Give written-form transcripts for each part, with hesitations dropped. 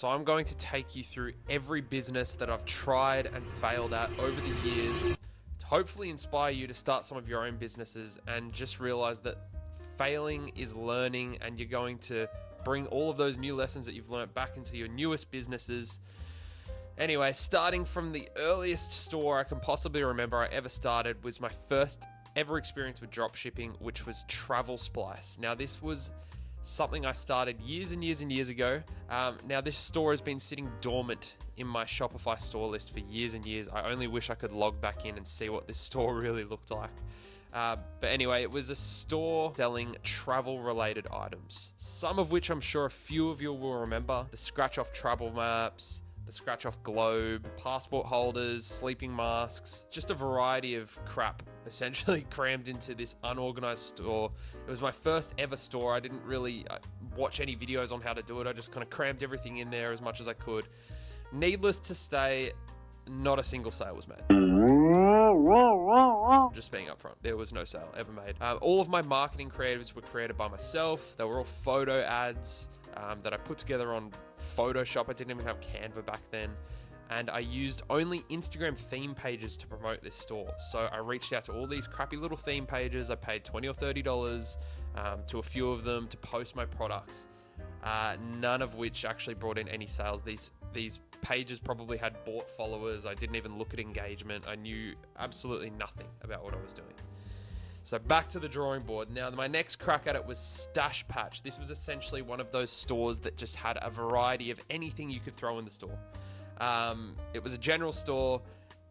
So I'm going to take you through every business that I've tried and failed at over the years to hopefully inspire you to start some of your own businesses and just realize that failing is learning, and you're going to bring all of those new lessons that you've learned back into your newest businesses. Anyway, starting from the earliest store I can possibly remember I ever started was my first ever experience with dropshipping, which was Travel Splice. Now, this was something I started years and years and years ago. Now, this store has been sitting dormant in my Shopify store list for years and years. I only wish I could log back in and see what this store really looked like. But anyway, it was a store selling travel-related items, some of which I'm sure a few of you will remember. The scratch-off travel maps, the scratch-off globe, passport holders, sleeping masks, just a variety of crap essentially crammed into this unorganized store. It was my first ever store. I didn't really watch any videos on how to do it. I just kind of crammed everything in there as much as I could. Needless to say, not a single sale was made. Just being upfront, there was no sale ever made. All of my marketing creatives were created by myself. They were all photo ads that I put together on Photoshop. I didn't even have Canva back then. And I used only Instagram theme pages to promote this store. So I reached out to all these crappy little theme pages. I paid $20 or $30 to a few of them to post my products. None of which actually brought in any sales. These pages probably had bought followers. I didn't even look at engagement. I knew absolutely nothing about what I was doing. So back to the drawing board. Now, my next crack at it was Stash Patch. This was essentially one of those stores that just had a variety of anything you could throw in the store. It was a general store.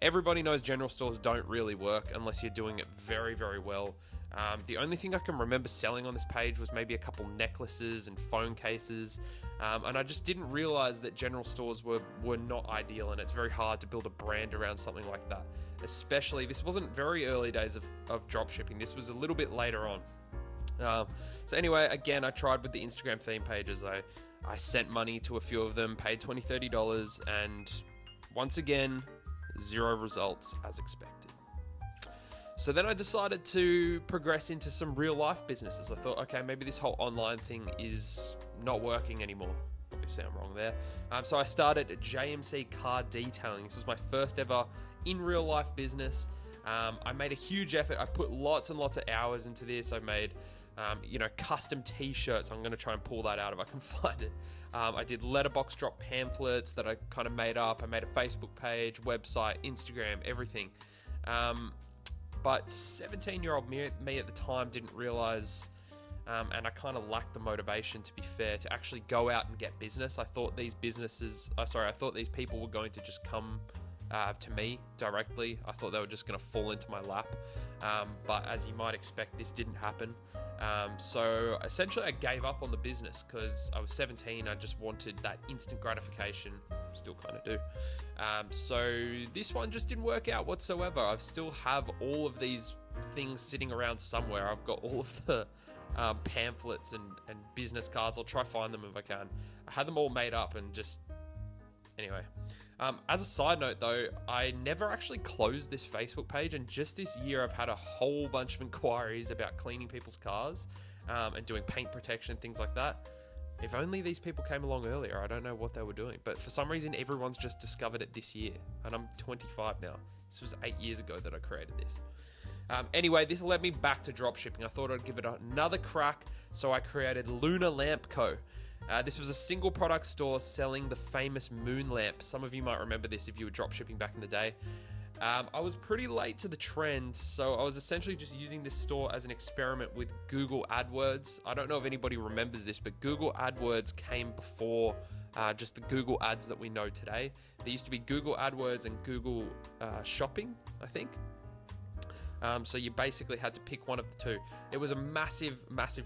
Everybody knows general stores don't really work unless you're doing it very, very well. The only thing I can remember selling on this page was maybe a couple necklaces and phone cases. And I just didn't realize that general stores were not ideal, and it's very hard to build a brand around something like that. Especially, this wasn't very early days of dropshipping. This was a little bit later on. So anyway, again, I tried with the Instagram theme pages. I sent money to a few of them, paid $20, $30, and once again, zero results as expected. So then I decided to progress into some real life businesses. I thought, okay, maybe this whole online thing is not working anymore. Obviously, I'm wrong there. So I started JMC Car Detailing. This was my first ever in real life business. I made a huge effort. I put lots and lots of hours into this. I made custom t-shirts. I'm going to try and pull that out if I can find it. I did letterbox drop pamphlets that I kind of made up. I made a Facebook page, website, Instagram, everything. But 17-year-old me at the time didn't realize, and I kind of lacked the motivation, to be fair, to actually go out and get business. I thought these people were going to just come to me directly. I thought they were just going to fall into my lap. But as you might expect, this didn't happen. So essentially I gave up on the business because I was 17. I just wanted that instant gratification. Still kind of do. So this one just didn't work out whatsoever. I still have all of these things sitting around somewhere. I've got all of the pamphlets and business cards. I'll try find them if I can. I had them all made up and just... Anyway, as a side note though, I never actually closed this Facebook page, and just this year I've had a whole bunch of inquiries about cleaning people's cars and doing paint protection, things like that. If only these people came along earlier. I don't know what they were doing, but for some reason everyone's just discovered it this year, and I'm 25 now. This was 8 years ago that I created this. Anyway, this led me back to dropshipping. I thought I'd give it another crack, so I created Lunar Lamp Co. This was a single product store selling the famous moon lamp. Some of you might remember this if you were dropshipping back in the day. I was pretty late to the trend, so I was essentially just using this store as an experiment with Google AdWords. I don't know if anybody remembers this, but Google AdWords came before just the Google ads that we know today. There used to be Google AdWords and Google Shopping, I think. So you basically had to pick one of the two. It was a massive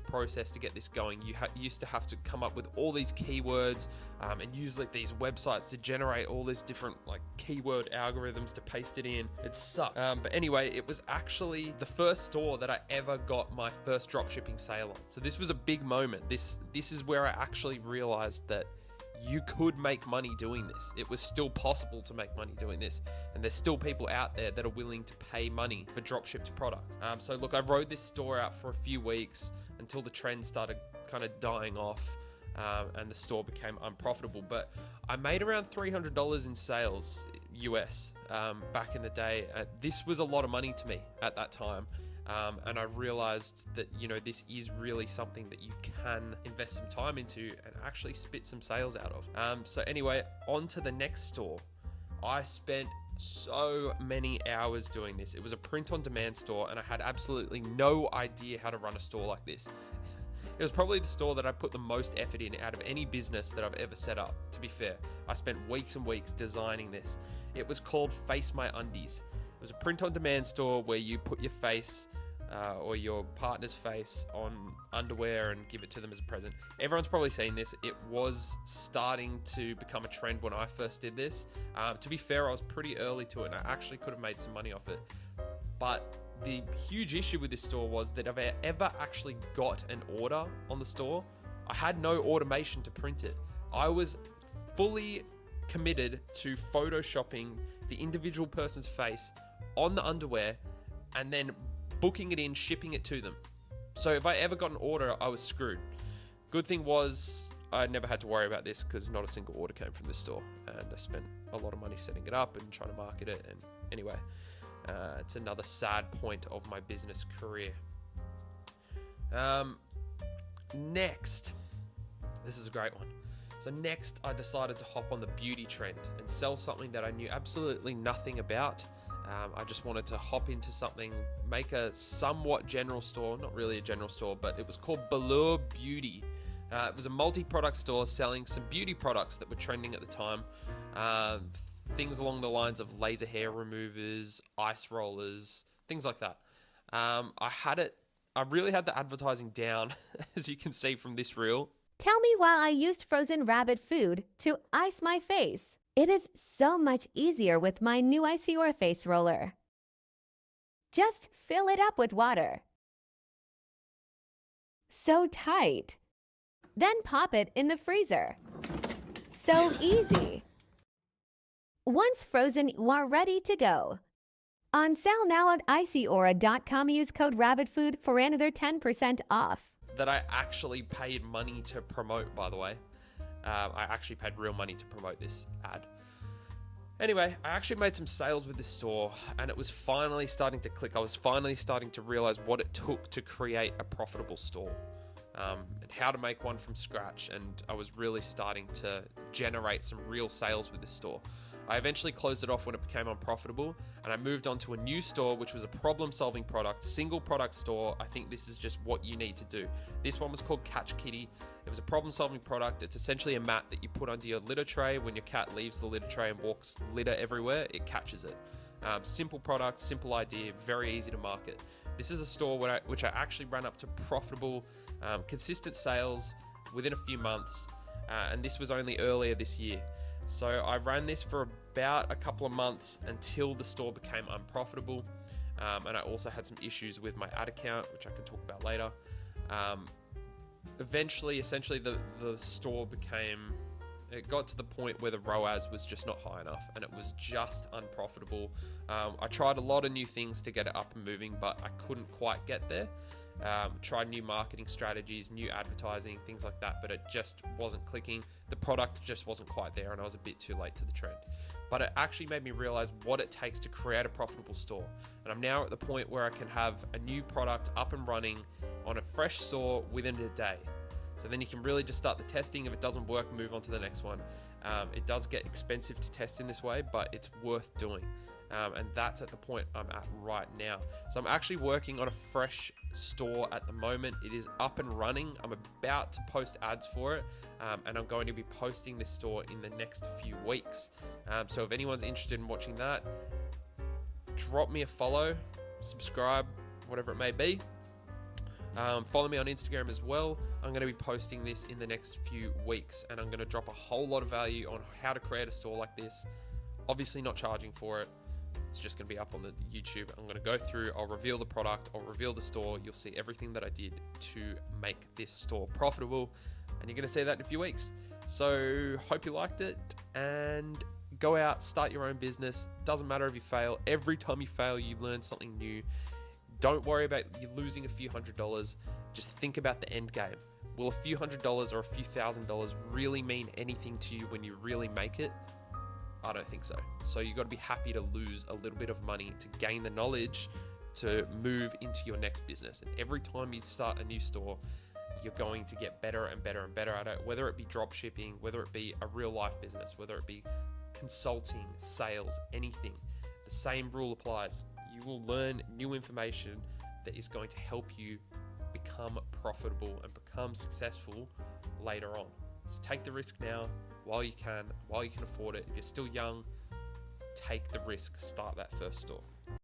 process to get this going. You used to have to come up with all these keywords and use like these websites to generate all these different like keyword algorithms to paste it in. It sucked. But anyway, it was actually the first store that I ever got my first dropshipping sale on. So this was a big moment. This is where I actually realized that you could make money doing this. It was still possible to make money doing this. And there's still people out there that are willing to pay money for dropshipped products. So look, I rode this store out for a few weeks until the trend started kind of dying off. and the store became unprofitable. But I made around $300 in sales US back in the day. This was a lot of money to me at that time. And I realized that, this is really something that you can invest some time into and actually spit some sales out of. So anyway, on to the next store. I spent so many hours doing this. It was a print-on-demand store, and I had absolutely no idea how to run a store like this. It was probably the store that I put the most effort in out of any business that I've ever set up, to be fair. I spent weeks and weeks designing this. It was called Face My Undies. It was a print-on-demand store where you put your face or your partner's face on underwear and give it to them as a present. Everyone's probably seen this. It was starting to become a trend when I first did this. To be fair, I was pretty early to it, and I actually could have made some money off it. But the huge issue with this store was that if I ever actually got an order on the store, I had no automation to print it. I was fully committed to photoshopping the individual person's face on the underwear and then booking it in, shipping it to them. So if I ever got an order, I was screwed. Good thing was I never had to worry about this because not a single order came from this store, and I spent a lot of money setting it up and trying to market it. And anyway, it's another sad point of my business career. Next, this is a great one. So next, I decided to hop on the beauty trend and sell something that I knew absolutely nothing about. I just wanted to hop into something, make a somewhat general store, not really a general store, but it was called Balure Beauty. It was a multi-product store selling some beauty products that were trending at the time. Things along the lines of laser hair removers, ice rollers, things like that. I really had the advertising down, as you can see from this reel. Tell me why I used frozen rabbit food to ice my face. It is so much easier with my new Iceora face roller. Just fill it up with water. So tight. Then pop it in the freezer. So easy. Once frozen, you are ready to go. On sale now at Iceora.com. Use code RABBITFOOD for another 10% off. That I actually paid money to promote, by the way. I actually paid real money to promote this ad. Anyway, I actually made some sales with this store, and it was finally starting to click. I was finally starting to realize what it took to create a profitable store, and how to make one from scratch. And I was really starting to generate some real sales with this store. I eventually closed it off when it became unprofitable, and I moved on to a new store, which was a problem-solving product, single product store. I think this is just what you need to do. This one was called Catch Kitty. It was a problem-solving product. It's essentially a mat that you put under your litter tray. When your cat leaves the litter tray and walks litter everywhere, it catches it. Simple product, simple idea, very easy to market. This is a store which I actually ran up to profitable, consistent sales within a few months, and this was only earlier this year. So I ran this for about a couple of months until the store became unprofitable, and I also had some issues with my ad account, which I can talk about later. Eventually, essentially, the store it got to the point where the ROAS was just not high enough, and it was just unprofitable. I tried a lot of new things to get it up and moving, but I couldn't quite get there. Tried new marketing strategies, new advertising, things like that, but it just wasn't clicking. The product just wasn't quite there, and I was a bit too late to the trend. But it actually made me realize what it takes to create a profitable store. And I'm now at the point where I can have a new product up and running on a fresh store within a day. So then you can really just start the testing. If it doesn't work, move on to the next one. It does get expensive to test in this way, but it's worth doing. And that's at the point I'm at right now. So I'm actually working on a fresh store at the moment. It is up and running. I'm about to post ads for it, and I'm going to be posting this store in the next few weeks. So if anyone's interested in watching that, drop me a follow, subscribe, whatever it may be. Follow me on Instagram as well. I'm going to be posting this in the next few weeks, and I'm going to drop a whole lot of value on how to create a store like this. Obviously not charging for it. It's just going to be up on the YouTube. I'm going to go through, I'll reveal the product, I'll reveal the store. You'll see everything that I did to make this store profitable, and you're going to see that in a few weeks. So hope you liked it, and go out, start your own business. Doesn't matter if you fail. Every time you fail, you learn something new. Don't worry about you losing a few $100s. Just think about the end game. Will a few $100s or a few $1,000s really mean anything to you when you really make it? I don't think so. So you got to be happy to lose a little bit of money to gain the knowledge to move into your next business. And every time you start a new store, you're going to get better and better and better at it, whether it be drop shipping, whether it be a real life business, whether it be consulting, sales, anything. The same rule applies. You will learn new information that is going to help you become profitable and become successful later on. So take the risk now while you can afford it. If you're still young, take the risk, start that first store.